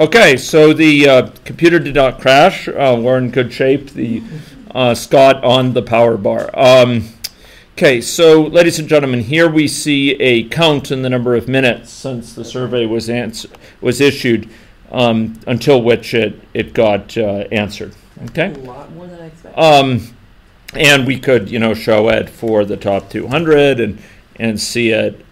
Okay, so the computer did not crash. We're in good shape. The Scott on the power bar. Okay, so ladies and gentlemen, here we see a count in the number of minutes since the survey was issued until which it got answered. Okay. A lot more than I expected. And we could, show it for the top 200 and see it.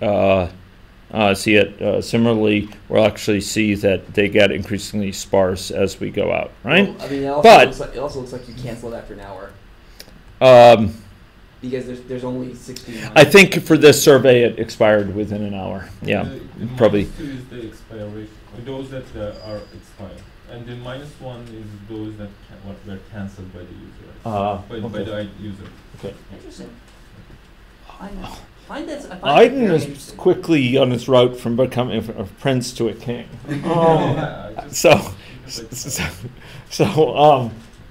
Similarly, we'll actually see that they get increasingly sparse as we go out, right? Well, I mean, it also looks like you cancel it after an hour. Because there's only 69. I think for this survey it expired within an hour. Yeah, probably. -2 is the expiration, those that are expired, and the -1 is those that were cancelled by the user. By the user. Okay. Interesting. I find Aiden is quickly on his route from becoming a prince to a king.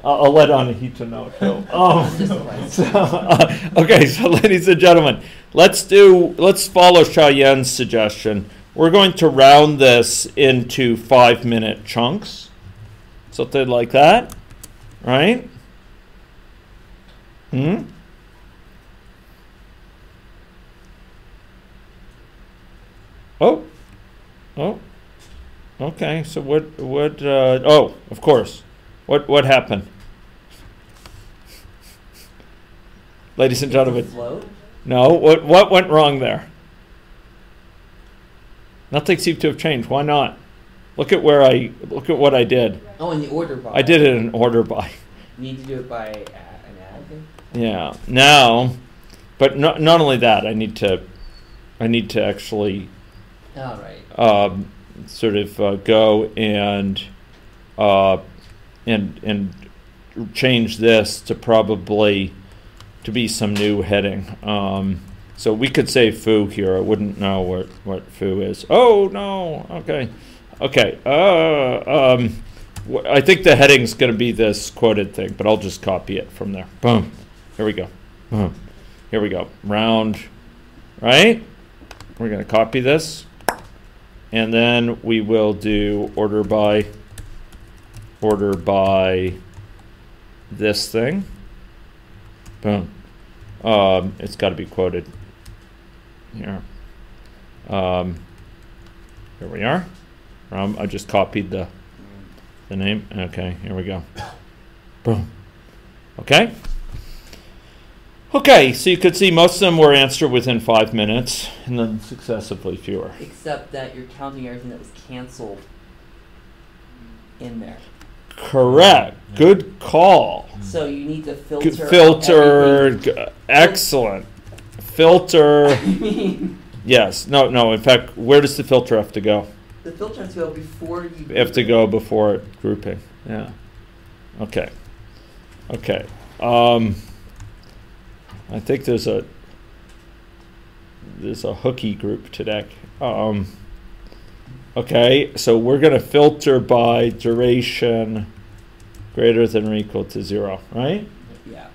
I'll let Anahita know too. Okay, so ladies and gentlemen, let's follow Xiaoyan's suggestion. We're going to round this into 5-minute chunks, something like that, right? Oh, okay. So what? Of course. What happened? Ladies and gentlemen. No, what went wrong there? Nothing seemed to have changed. Why not? Look at what I did. Oh, in the order by. I did it in order by. You need to do it by an ad. Yeah. Now, but not only that, I need to actually all right. sort of go and change this to probably to be some new heading. So we could say foo here. I wouldn't know what foo is. Oh no. Okay. I think the heading's going to be this quoted thing, but I'll just copy it from there. Boom. Here we go. Boom. Here we go. Round. Right? We're going to copy this. And then we will do order by this thing. Boom. It's got to be quoted here. Here we are. I just copied the name. Okay, here we go. Boom. Okay. Okay, so you could see most of them were answered within 5 minutes, and then successively fewer. Except that you're counting everything that was canceled in there. Correct. Good call. So you need to filter. Excellent. Filter. Yes. No. In fact, where does the filter have to go? The filter has to go before you. Have to go before grouping. Yeah. Okay. I think there's a hooky group today. Okay, so we're going to filter by duration greater than or equal to 0, right? Yeah.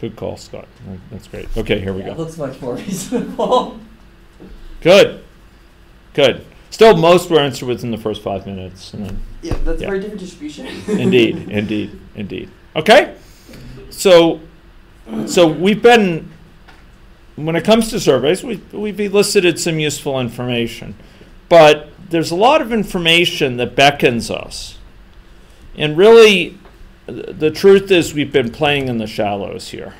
Good call, Scott. That's great. Okay, here we go. It looks much more reasonable. Good. Still, most were answered within the first 5 minutes. And then, that's a very different distribution. Indeed. Okay. So we've been, when it comes to surveys, we've elicited some useful information, but there's a lot of information that beckons us, and really, the truth is we've been playing in the shallows here.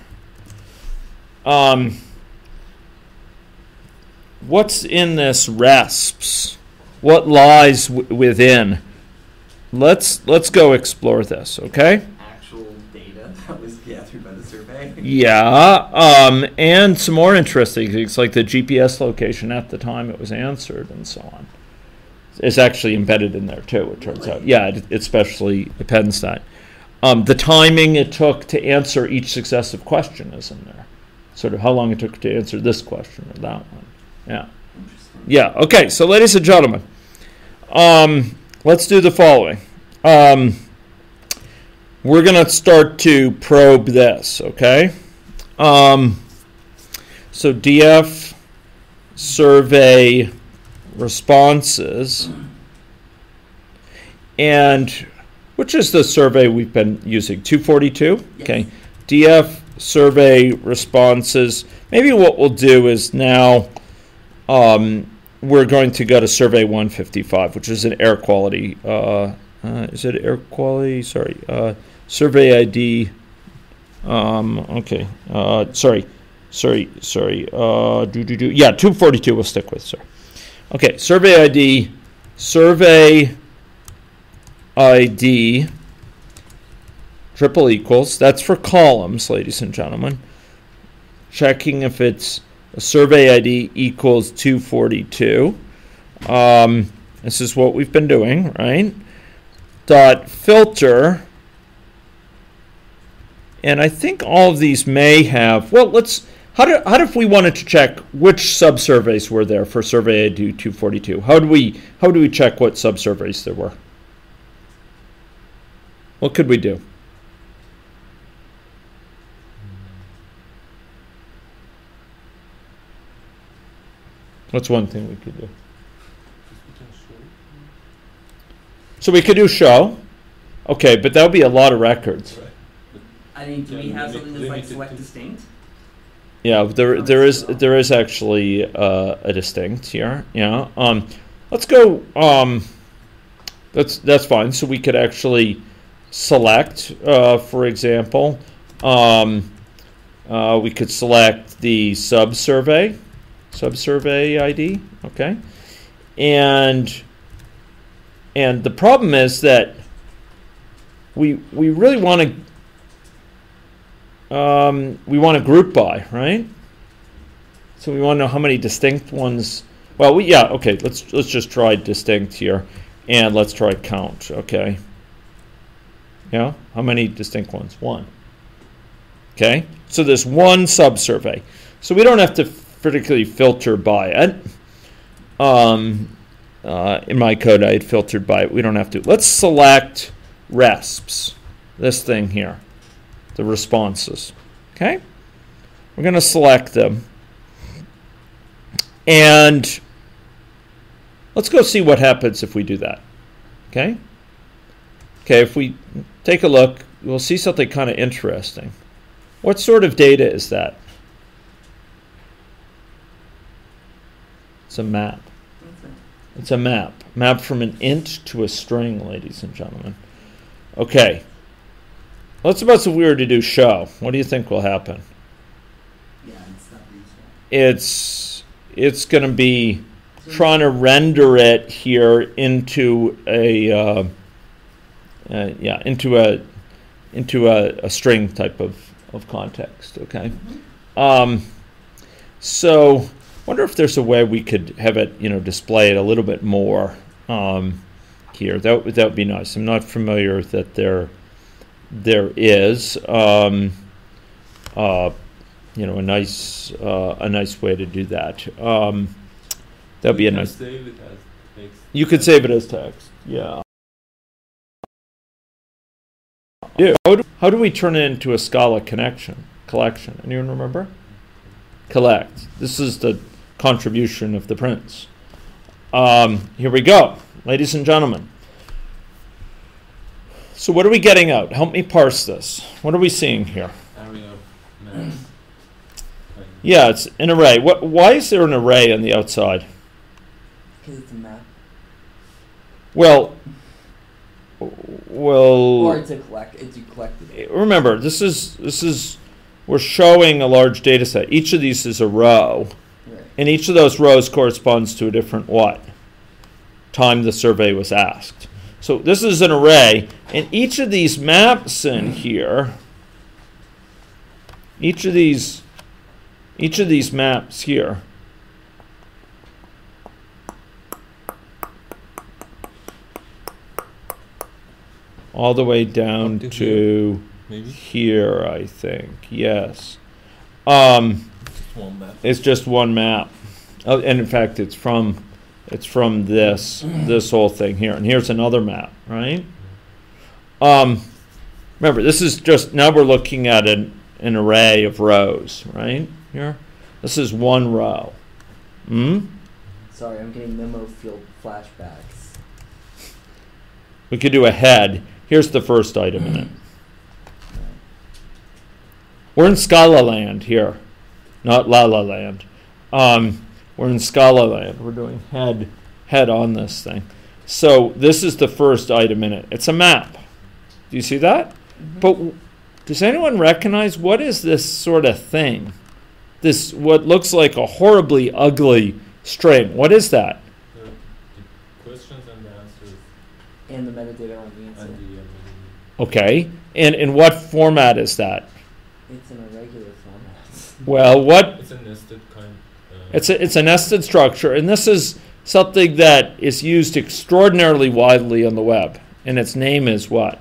What's in this RESPs? What lies within? Let's go explore this, okay? That was gathered by the survey. Yeah, and some more interesting things like the GPS location at the time it was answered and so on. It's actually embedded in there too, it turns out. Yeah, it especially depends that. The timing it took to answer each successive question is in there. Sort of how long it took to answer this question or that one. Yeah. Yeah, okay, so ladies and gentlemen, let's do the following. We're going to start to probe this, okay? So DF survey responses, and which is the survey we've been using, 242? Yes. Okay, DF survey responses. Maybe what we'll do is now we're going to go to survey 155, which is an air quality. Is it air quality? Sorry. Survey ID. Okay. Sorry. Yeah, 242 we'll stick with, sir. Okay, survey ID. Survey ID triple equals. That's for columns, ladies and gentlemen. Checking if it's a survey ID equals 242. This is what we've been doing, right? Dot filter. And I think all of these may have, well, how do if we wanted to check which subsurveys were there for survey ID 242? How do we check what subsurveys there were? What could we do? What's one thing we could do? So we could do show. Okay, but that would be a lot of records. I mean, do we have something that's like select distinct? Yeah, there is actually a distinct here. Yeah. Let's go. That's fine. So we could actually select, for example, we could select the subsurvey ID. Okay, and the problem is that we really want to. We want to group by, right? So we want to know how many distinct ones. Well, okay. Let's just try distinct here, and let's try count. Okay. Yeah. How many distinct ones? One. Okay. So there's one subsurvey. So we don't have to particularly filter by it. In my code, I had filtered by it. We don't have to. Let's select resps. This thing here. The responses. Okay? We're going to select them. And let's go see what happens if we do that. Okay? Okay, if we take a look, we'll see something kind of interesting. What sort of data is that? It's a map. It's a map. Map from an int to a string, ladies and gentlemen. Okay. Let's suppose if we were to do show. What do you think will happen? Yeah, it's not useful. It's going to be trying to render it here into a into a string type of context. Okay. So wonder if there's a way we could have it display it a little bit more here. That would be nice. I'm not familiar that there is a nice way to do that. That'd be a nice. Save it as text. You could save it as text. Yeah. How do we turn it into a Scala collection? Anyone remember? Collect. This is the contribution of the prints. Here we go, ladies and gentlemen. So what are we getting out? Help me parse this. What are we seeing here? Array of maps. Yeah, it's an array. Why is there an array on the outside? Because it's a map. Well. Or it's you collected it. Remember, this is we're showing a large data set. Each of these is a row. Right. And each of those rows corresponds to a different what? Time the survey was asked. So this is an array, and each of these maps in here, each of these maps here, all the way down to here, I think. Yes. It's just one map. Oh, and in fact, it's from this whole thing here. And here's another map, right? Remember, this is just, now we're looking at an array of rows, right? Here. This is one row. Sorry, I'm getting memo field flashbacks. We could do a head. Here's the first item in it. We're in Scala land here, not La La Land. We're in Scala land. We're doing head on this thing. So this is the first item in it. It's a map. Do you see that? Mm-hmm. But does anyone recognize what is this sort of thing? This what looks like a horribly ugly string. What is that? The questions and the answers. And the metadata on the answer. Okay. And in what format is that? It's in a regular format. Well, what? It's a nested kind. It's a nested structure, and this is something that is used extraordinarily widely on the web, and its name is what?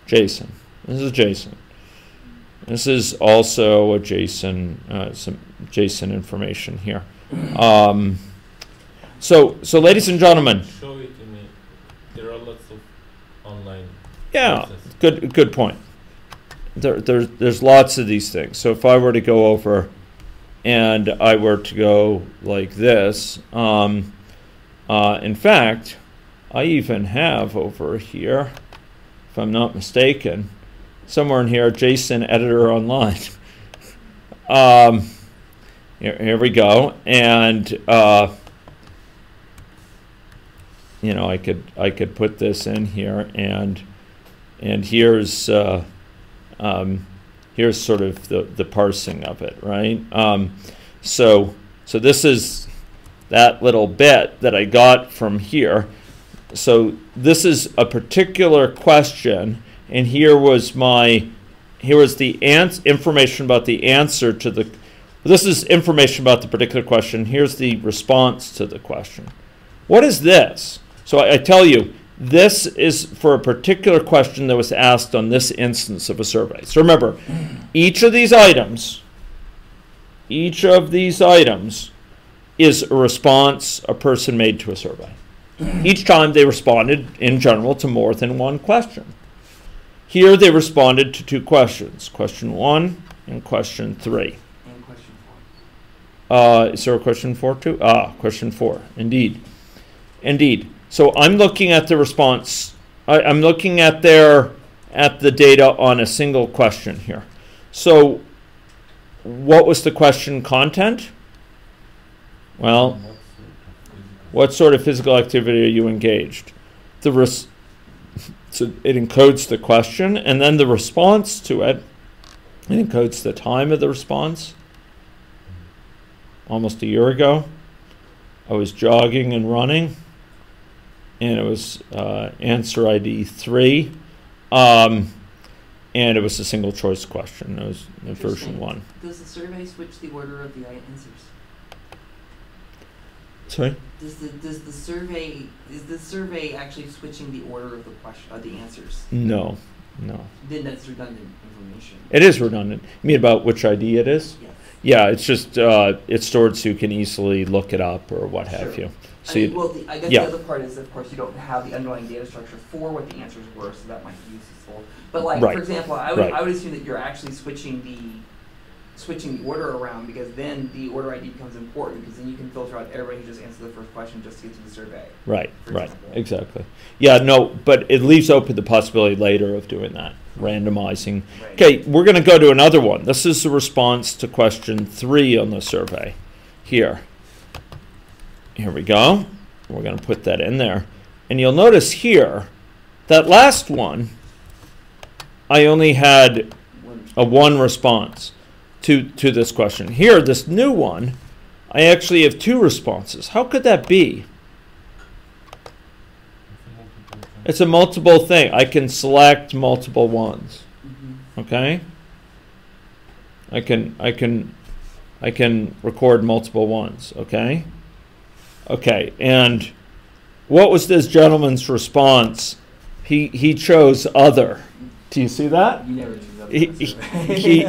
JSON. This is JSON. This is also a JSON, some JSON information here. So, ladies and gentlemen. Show it to me. There are lots of online. Yeah, processes. good point. There's lots of these things. So if I were to go over and I were to go like this, in fact, I even have over here, if I'm not mistaken, somewhere in here, JSON editor online. Here we go, and you know, I could put this in here, and here's here's sort of the parsing of it, right? So this is that little bit that I got from here. So this is a particular question, and here was the information about the answer to the. This is information about the particular question. Here's the response to the question. What is this? So I tell you, this is for a particular question that was asked on this instance of a survey. So remember, each of these items is a response a person made to a survey. Each time they responded, in general, to more than one question. Here they responded to two questions, question 1 and question 3. And question 4. Is there a question 4 too? Question 4, indeed. So I'm looking at the response. I'm looking at the data on a single question here. So what was the question content? Well, what sort of physical activity are you engaged? So it encodes the question, and then the response to it encodes the time of the response. Almost a year ago, I was jogging and running, and it was answer ID 3, and it was a single choice question. It was the version 1. Does the survey switch the order of the answers? Sorry? Is the survey actually switching the order of the question of the answers? No. Then that's redundant information. It is redundant. You mean about which ID it is? Yes. Yeah, it's just it's stored so you can easily look it up or what have you. So I guess the other part is, of course, you don't have the underlying data structure for what the answers were, so that might be useful. But for example, I would assume that you're actually switching the order around, because then the order ID becomes important, because then you can filter out everybody who just answered the first question just to get to the survey. Right, exactly. Yeah, no, but it leaves open the possibility later of doing that, randomizing. Right. Okay, we're going to go to another one. This is the response to question 3 on the survey. Here we go. We're going to put that in there. And you'll notice here, that last one, I only had a 1 response to this question. Here, this new one, I actually have 2 responses. How could that be? It's a multiple thing. I can select multiple ones. Mm-hmm. Okay? I can record multiple ones. Okay? Okay, and what was this gentleman's response? He chose other. Do you see that? You never choose other.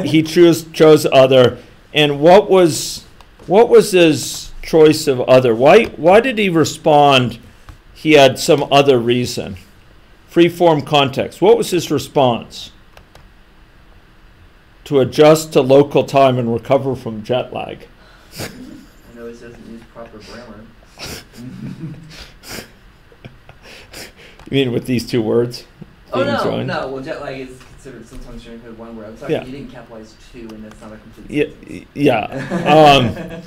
He chose other. And what was his choice of other? Why did he respond? He had some other reason. Free-form context. What was his response? To adjust to local time and recover from jet lag. I know it doesn't use proper grammar. You mean with these two words? Oh, no, joined? no. Well, jet lag is considered sometimes joined with one word. I'm sorry, you didn't capitalize two, and that's not a complete sentence. Yeah.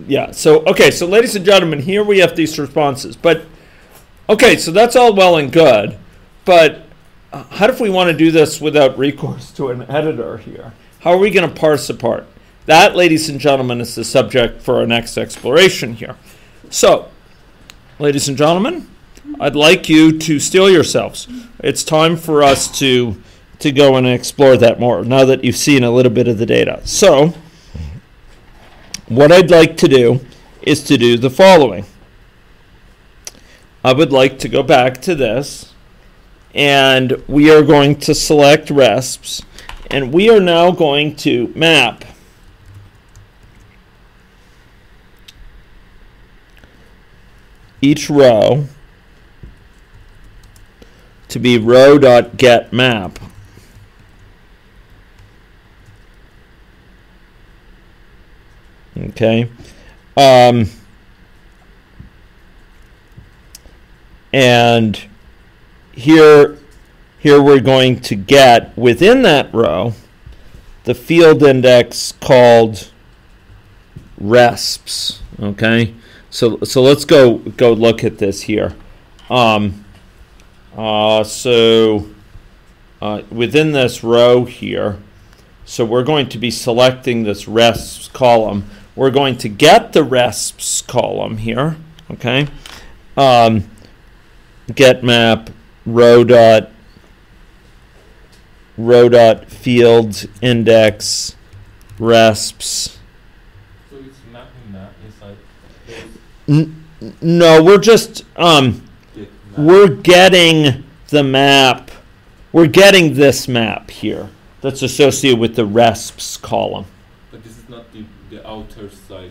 Yeah. So, okay, so ladies and gentlemen, here we have these responses. But, okay, so that's all well and good. But how if we want to do this without recourse to an editor here? How are we going to parse apart? That, ladies and gentlemen, is the subject for our next exploration here. So, ladies and gentlemen, I'd like you to steel yourselves. It's time for us to go and explore that more, now that you've seen a little bit of the data. So, what I'd like to do is to do the following. I would like to go back to this, and we are going to select RESPs, and we are now going to map each row to be row.getMap. Okay. And here we're going to get within that row the field index called RESPs. Okay. So let's go look at this here. Within this row here, so we're going to be selecting this RESPs column. We're going to get the RESPs column here, okay? Get map row dot field index RESPs. So it's mapping that inside. No, we're just we're getting the map. We're getting this map here that's associated with the RESPs column. But this is not the outer side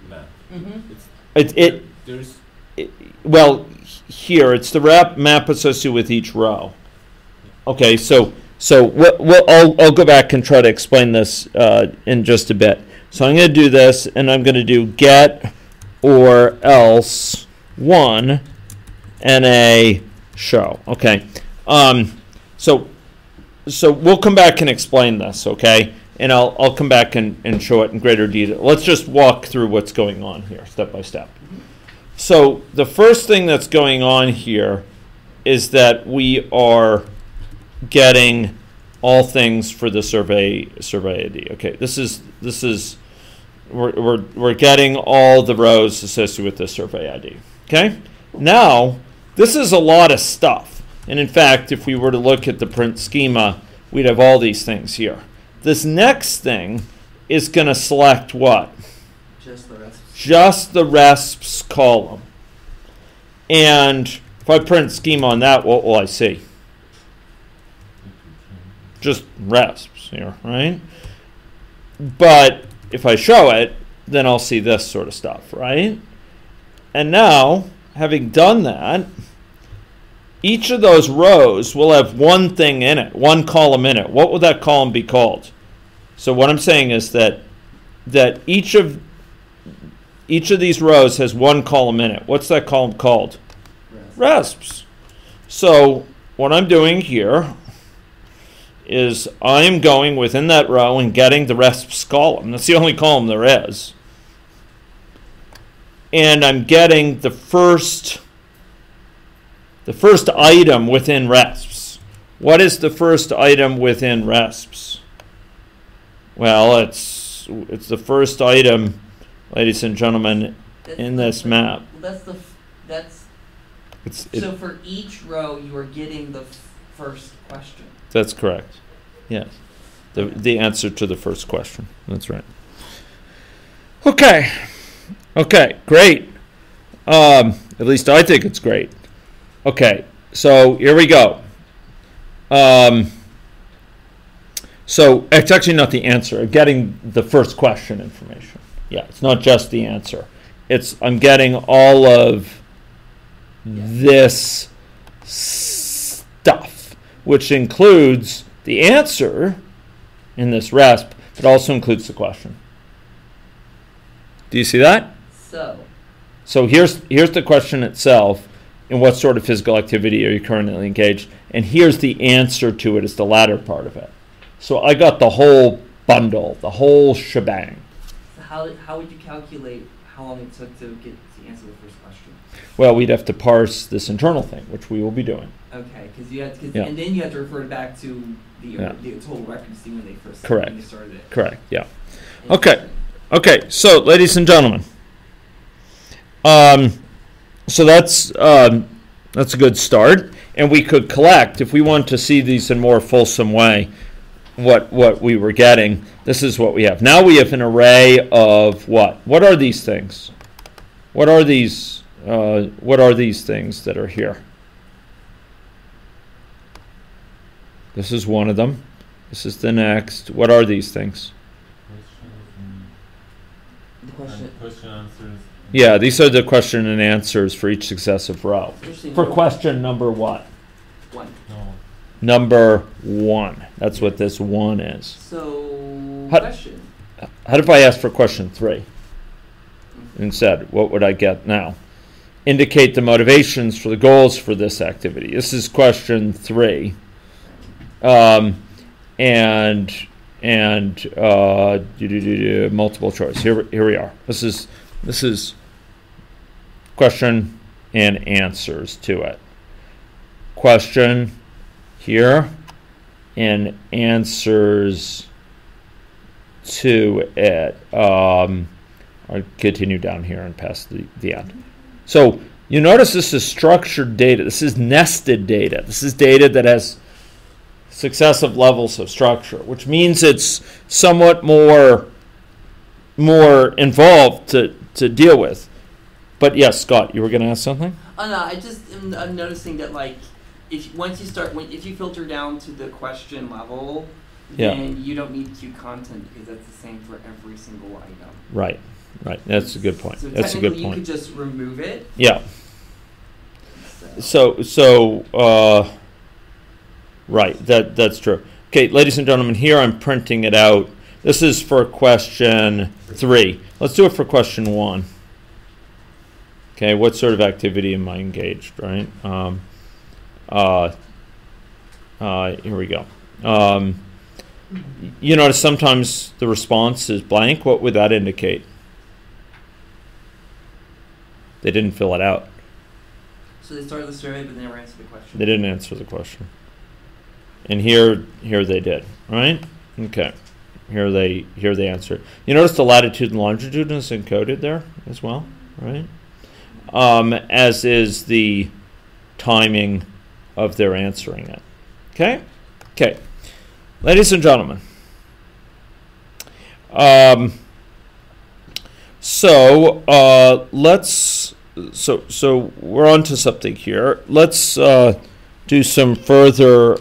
map. Mm-hmm. Well, here it's the map associated with each row. Okay, so I'll go back and try to explain this in just a bit. So I'm going to do this, and I'm going to do get or else one NA show. Okay. So we'll come back and explain this, okay? And I'll come back and show it in greater detail. Let's just walk through what's going on here, step by step. So the first thing that's going on here is that we are getting all things for the survey ID. Okay, this is we're getting all the rows associated with the survey ID. Okay, now this is a lot of stuff, and in fact, if we were to look at the print schema, we'd have all these things here. This next thing is going to select what? Just the RESPs. Just the RESPs column. And if I print schema on that, what will I see? Just RESPs here, right? But if I show it, then I'll see this sort of stuff, right? And now, having done that, each of those rows will have one thing in it, one column in it. What would that column be called? So what I'm saying is that each of these rows has one column in it. What's that column called? RESPs. So what I'm doing here is I'm going within that row and getting the RESPs column. That's the only column there is. And I'm getting the first item within RESPs. What is the first item within RESPs? Well, it's the first item, ladies and gentlemen, in this map. So for each row, you are getting the first question. That's correct. Yes. The answer to the first question. That's right. Okay. Okay, great. At least I think it's great. Okay, so here we go. So it's actually not the answer. I'm getting the first question information. Yeah, it's not just the answer. I'm getting all of this stuff, which includes the answer in this RESP, but also includes the question. Do you see that? So here's the question itself. In what sort of physical activity are you currently engaged? And here's the answer to it, is the latter part of it. So I got the whole bundle, the whole shebang. So how would you calculate how long it took to get to answer the first question? Well, we'd have to parse this internal thing, which we will be doing. Okay, and then you have to refer back to the total records when they first when they started it. Correct. Yeah. Okay. So, ladies and gentlemen, so that's a good start, and we could collect if we want to see these in a more fulsome way. What we were getting. This is what we have. Now we have an array of what? What are these things? What are these? What are these things that are here? This is one of them. This is the next. What are these things? Question answers. Yeah, these are the question and answers for each successive row. For question number what? 1. No. Number 1. That's what this 1 is. So, question. How if I ask for question 3? Instead, what would I get now? Indicate the motivations for the goals for this activity. This is question 3. Multiple choice. Here we are. This is question and answers to it. Question here and answers to it. I'll continue down here and past the end. So you notice this is structured data. This is nested data. This is data that has successive levels of structure, which means it's somewhat more involved to deal with. But yes, Scott, you were going to ask something? Oh no, I'm noticing that if you filter down to the question level, then you don't need queue content because that's the same for every single item. Right. That's a good point. So that's a good point. You could just remove it. Yeah. So right. That's true. Okay, ladies and gentlemen, here I'm printing it out. This is for question 3. Let's do it for question 1. Okay, what sort of activity am I engaged, right? Here we go. You notice sometimes the response is blank. What would that indicate? They didn't fill it out. So they started the survey, but they never answered the question. They didn't answer the question. And here they did, right? Okay. Here they answered. You notice the latitude and longitude is encoded there as well, right? As is the timing of their answering it. Okay? Okay. Ladies and gentlemen. So we're on to something here. Let's do some further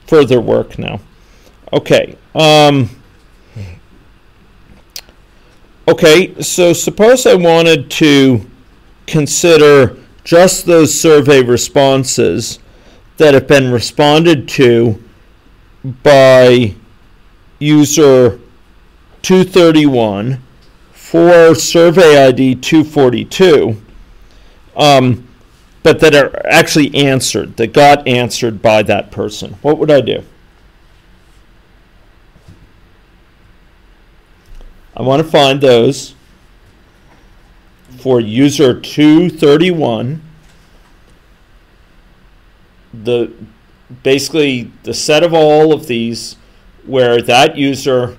work now. Okay. Okay, so suppose I wanted to consider just those survey responses that have been responded to by user 231 for survey ID 242, but that are actually answered, that got answered by that person. What would I do? I want to find those for user 231, basically the set of all of these where that user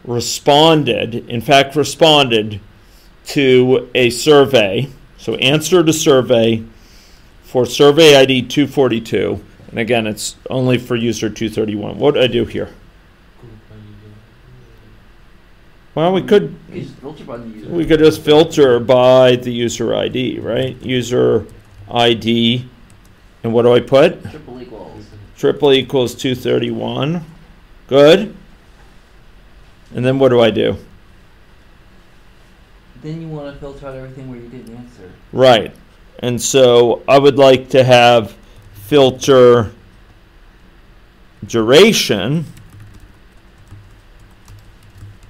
responded to a survey, so answered a survey for survey ID 242, and again it's only for user 231. What do I do here? Well, we could just filter by the user ID, right? User ID, and what do I put? Triple equals 231. Good. And then what do I do? Then you want to filter out everything where you didn't answer. Right. And so I would like to have filter duration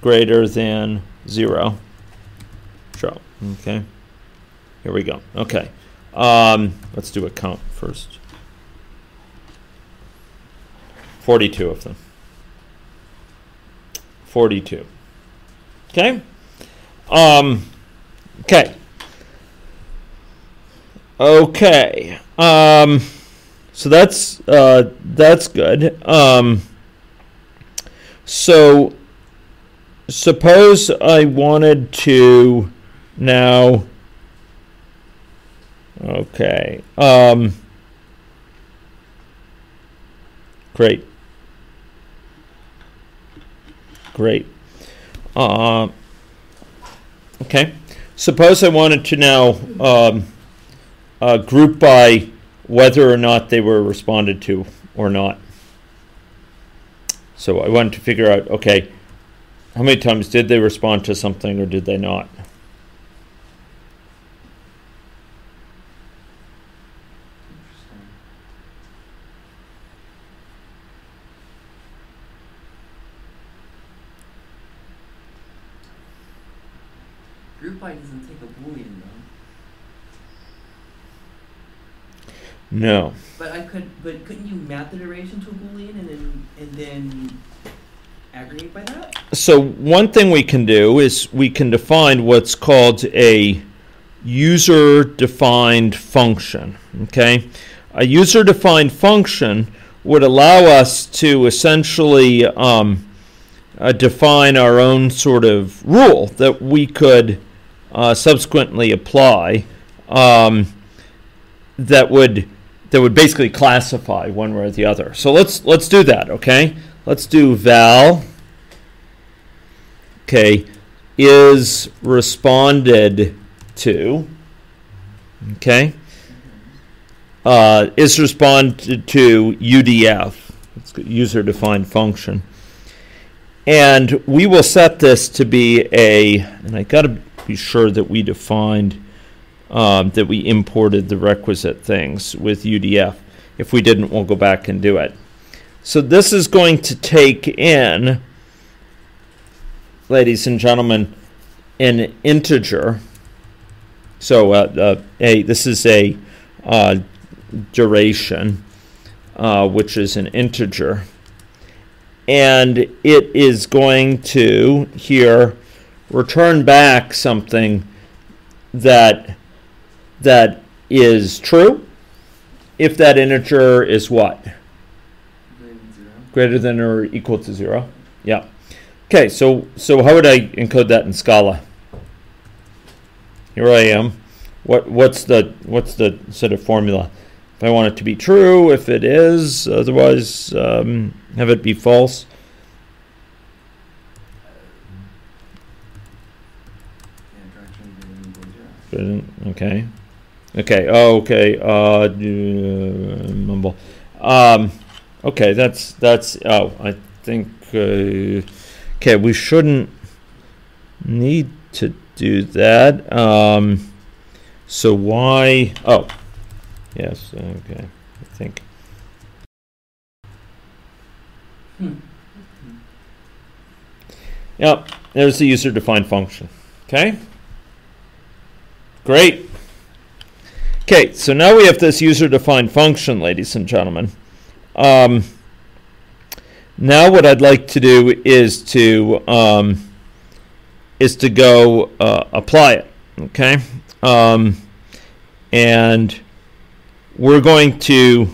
greater than 0. Sure. Okay. Here we go. Okay. Let's do a count first. 42 of them. 42. Okay. Okay. Okay. So that's good. So suppose I wanted to now. Okay. Great. Great. Okay. Suppose I wanted to now group by whether or not they were responded to or not. So I wanted to figure out, okay, how many times did they respond to something or did they not? Group by doesn't take a Boolean though. No. But couldn't you map the duration to a Boolean and then aggregate by that? So one thing we can do is we can define what's called a user-defined function. Okay, a user-defined function would allow us to essentially define our own sort of rule that we could subsequently apply that would basically classify one way or the other. So let's do that. Okay, let's do val. Okay, is responded to. Okay, is responded to UDF. It's a user-defined function. And we will set this to be and I got to be sure that we defined, that we imported the requisite things with UDF. If we didn't, we'll go back and do it. So this is going to take in, ladies and gentlemen, an integer. So this is a duration, which is an integer. And it is going to here return back something that is true if that integer is what? Greater than or equal to 0. Yeah. Okay, so how would I encode that in Scala? Here I am. What's the sort of formula? If I want it to be true, if it is, otherwise have it be false. Okay. Okay. Oh, okay. Mumble. Okay. That's. Oh, I think. Okay, we shouldn't need to do that. So why? Oh. Yes, okay, I think. Yep, there's the user-defined function. Okay? Great. Okay, so now we have this user-defined function, ladies and gentlemen. Now what I'd like to do is to go apply it. Okay? And we're going to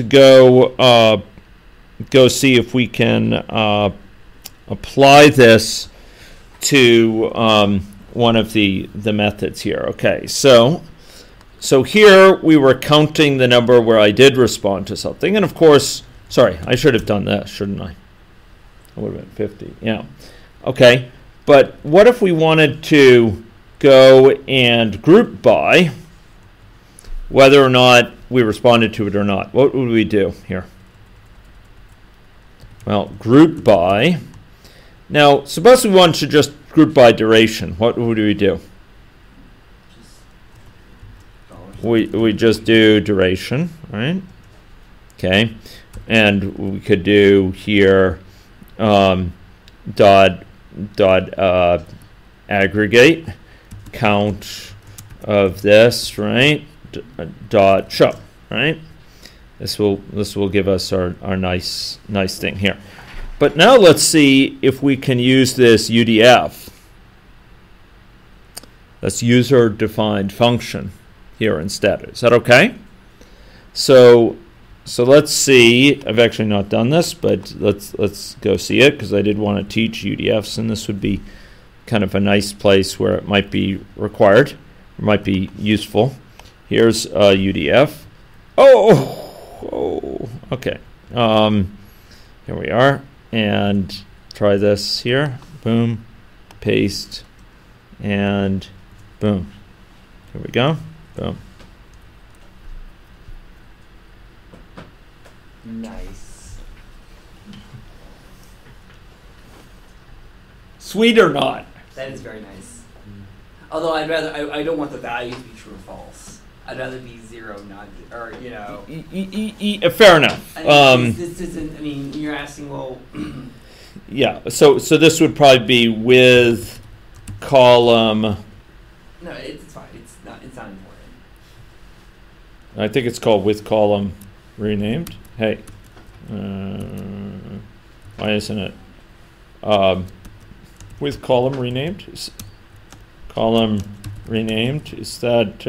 go see if we can apply this to one of the methods here. Okay, so here we were counting the number where I did respond to something, and of course, sorry, I should have done this, shouldn't I? That would have been 50. Yeah. Okay, but what if we wanted to go and group by whether or not we responded to it or not? What would we do here? Well, group by. Now, suppose we wanted to just group by duration. What would we do? We just do duration, right? Okay, and we could do here dot aggregate, count of this, right? Dot show, right? This will give us our nice thing here. But now let's see if we can use this UDF. That's user defined function here instead. Is that okay? So let's see. I've actually not done this, but let's go see it because I did want to teach UDFs, and this would be kind of a nice place where it might be required, or might be useful. Here's UDF. Oh, okay. Here we are, and try this here. Boom, paste, and boom. Here we go. Boom. Nice. Sweet or not? That is very nice. Although I don't want the values to be true or false. I'd rather be 0, not, or, you know. Fair enough. This isn't, I mean, you're asking, well. Yeah, so this would probably be with column. No, it's fine. It's not important. I think it's called with column renamed. Hey, why isn't it with column renamed? Column renamed, is that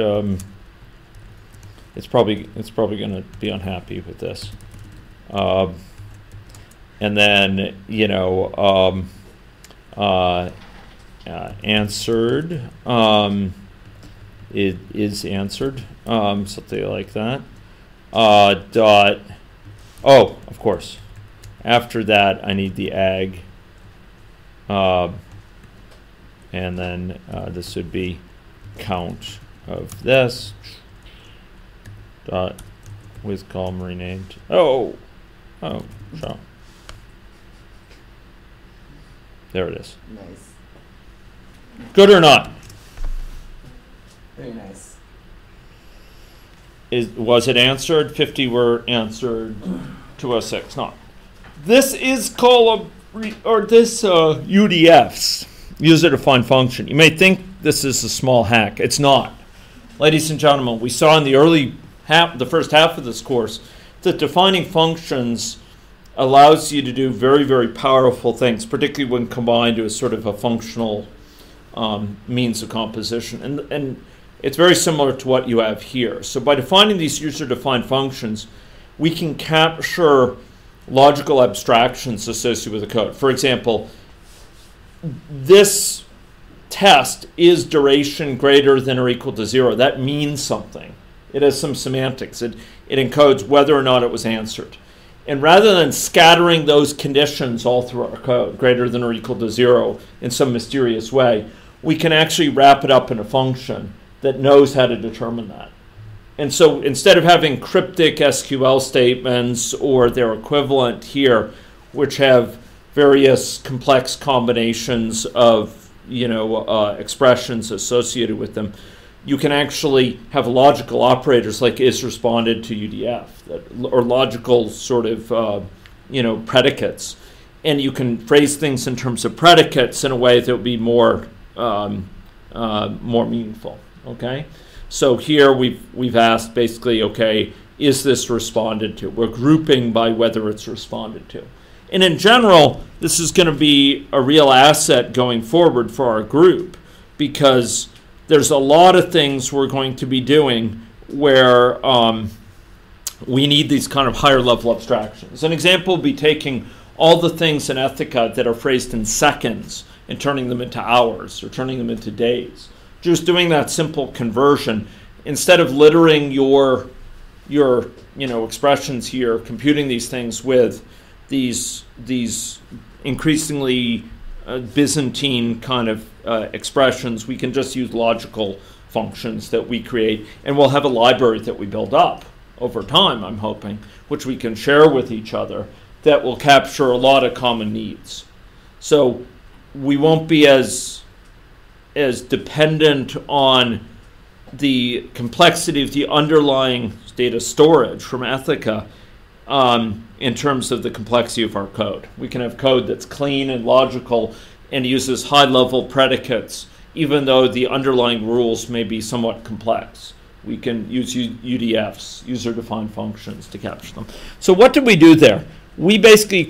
it's probably going to be unhappy with this. And then, you know, answered, it is answered, something like that. Dot, oh, of course. After that, I need the ag. And then this would be count of this. Dot with column renamed. Oh, show. There it is. Nice. Good or not? Very nice. Was it answered? 50 were answered. 206 not. This is column this UDFs, user defined function. You may think this is a small hack. It's not. Ladies and gentlemen, we saw in the first half of this course that defining functions allows you to do very, very powerful things, particularly when combined with sort of a functional means of composition. And it's very similar to what you have here. So by defining these user-defined functions, we can capture logical abstractions associated with the code. For example, this test is duration greater than or equal to 0. That means something. It has some semantics. It encodes whether or not it was answered. And rather than scattering those conditions all through our code, greater than or equal to 0 in some mysterious way, we can actually wrap it up in a function that knows how to determine that. And so instead of having cryptic SQL statements or their equivalent here, which have various complex combinations of expressions associated with them, you can actually have logical operators like is responded to UDF, or logical sort of predicates, and you can phrase things in terms of predicates in a way that would be more meaningful. Okay, so here we've asked basically, okay, is this responded to? We're grouping by whether it's responded to, and in general, this is going to be a real asset going forward for our group because there's a lot of things we're going to be doing where we need these kind of higher level abstractions. An example would be taking all the things in Ethica that are phrased in seconds and turning them into hours or turning them into days. Just doing that simple conversion instead of littering your expressions here, computing these things with these increasingly Byzantine kind of expressions, we can just use logical functions that we create, and we'll have a library that we build up over time, I'm hoping, which we can share with each other that will capture a lot of common needs. So we won't be as dependent on the complexity of the underlying data storage from Ethica in terms of the complexity of our code. We can have code that's clean and logical and uses high-level predicates even though the underlying rules may be somewhat complex. We can use UDFs, user-defined functions, to capture them. So what did we do there? We basically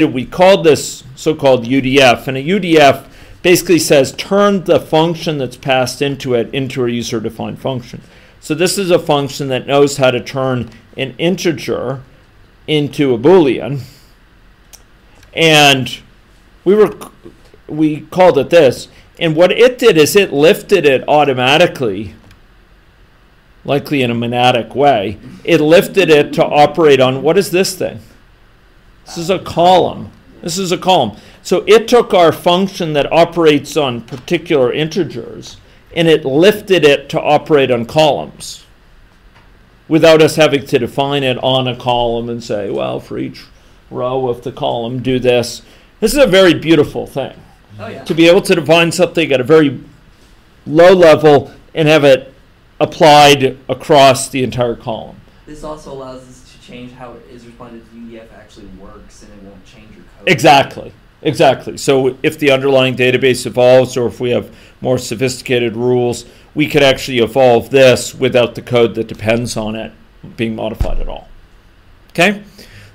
we called this so-called UDF, and a UDF basically says turn the function that's passed into it into a user-defined function. So this is a function that knows how to turn an integer into a Boolean, and we called it this. And what it did is it lifted it automatically, likely in a monadic way. It lifted it to operate on, what is this thing? This is a column. This is a column. So it took our function that operates on particular integers, and it lifted it to operate on columns without us having to define it on a column and say, well, for each row of the column, do this. This is a very beautiful thing. Oh, yeah. To be able to define something at a very low level and have it applied across the entire column. This also allows us to change how it is responded to UDF actually works, and it won't change your code. Exactly. Exactly. So if the underlying database evolves, or if we have more sophisticated rules, we could actually evolve this without the code that depends on it being modified at all. Okay?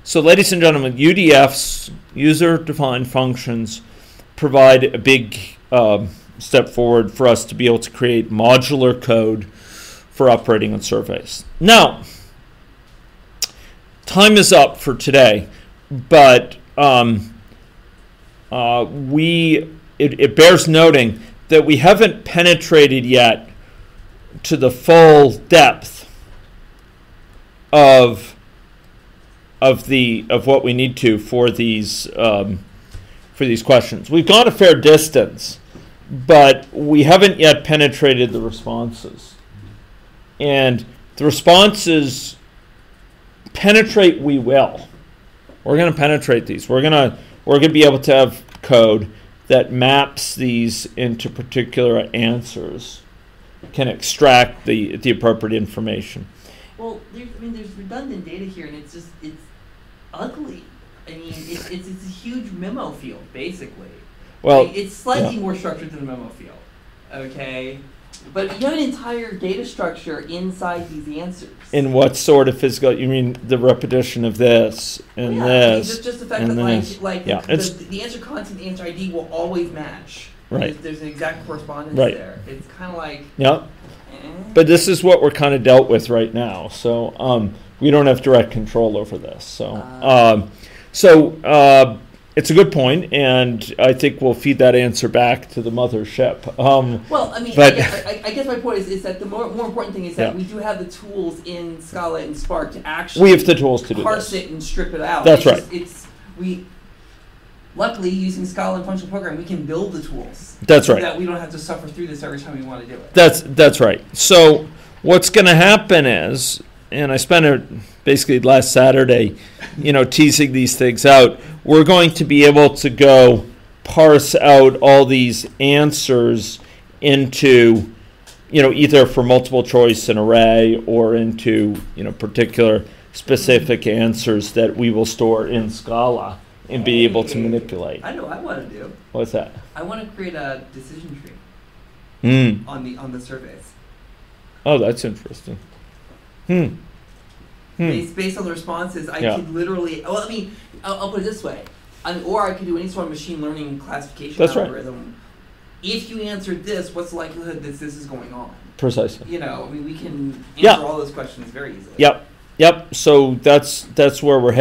So ladies and gentlemen, UDFs, user-defined functions, provide a big step forward for us to be able to create modular code for operating on surveys. Now, time is up for today, but it bears noting that we haven't penetrated yet to the full depth of what we need to for these questions. We've gone a fair distance, but we haven't yet penetrated the responses. And the responses penetrate, we will. We're going to penetrate these. We're going to be able to have code that maps these into particular answers, can extract the appropriate information. Well, there's redundant data here, and it's ugly. I mean, it's a huge memo field, basically. Well, like, it's slightly more structured than a memo field, okay? But you have an entire data structure inside these answers. In what sort of physical? You mean the repetition of this and this? Just the fact that the answer content, the answer ID will always match. Right. There's an exact correspondence there. It's kind of like. Yeah. But this is what we're kind of dealt with right now. So we don't have direct control over this. So it's a good point, and I think we'll feed that answer back to the mothership. Well, I mean, I guess my point is that the more important thing is that we do have the tools in Scala and Spark to actually we have the tools to parse it and strip it out. That's right. Luckily, using Scala and functional programming, we can build the tools. That's right. So that we don't have to suffer through this every time we want to do it. That's right. So what's going to happen is, and I spent basically last Saturday, teasing these things out. We're going to be able to go parse out all these answers into, either for multiple choice an array or into, particular specific answers that we will store in Scala and be able to manipulate. I know what I want to do. What's that? I want to create a decision tree on the surveys. Oh, that's interesting. Based on the responses, I could literally. Well, I mean, I'll put it this way, or I could do any sort of machine learning classification algorithm. Right. If you answered this, what's the likelihood that this is going on? Precisely. We can answer all those questions very easily. Yep. So that's where we're headed.